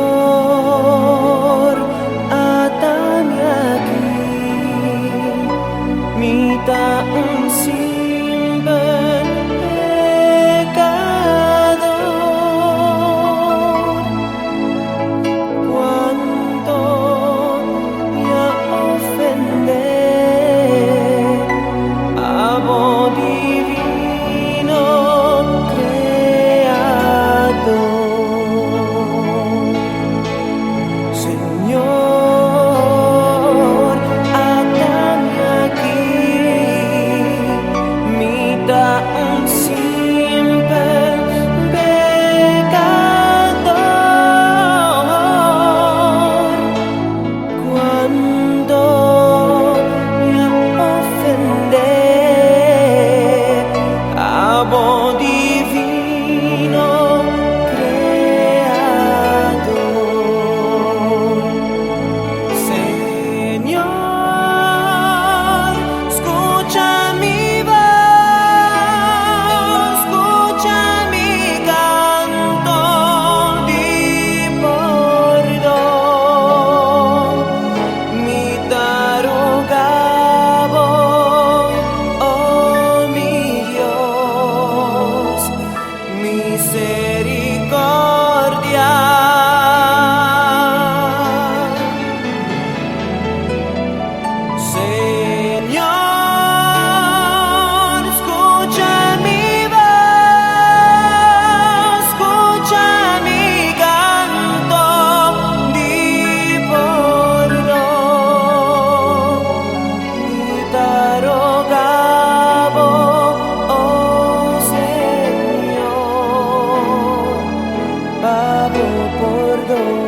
Señor, atame aquí, mita un simple pecador. Cuánto me ofende, amo divino Creador. Señor, atame aquí, mita un simple pecador. Cuando me ofende, amo divino Creador. Señor, escucha mi voz, escucha mi canto di perdón. Mi tarogabo, oh mi Dios, misericordia. Señor, escucha mi voz, escucha mi canto di perdón. Mi tarogabo, oh Señor, pago perdón.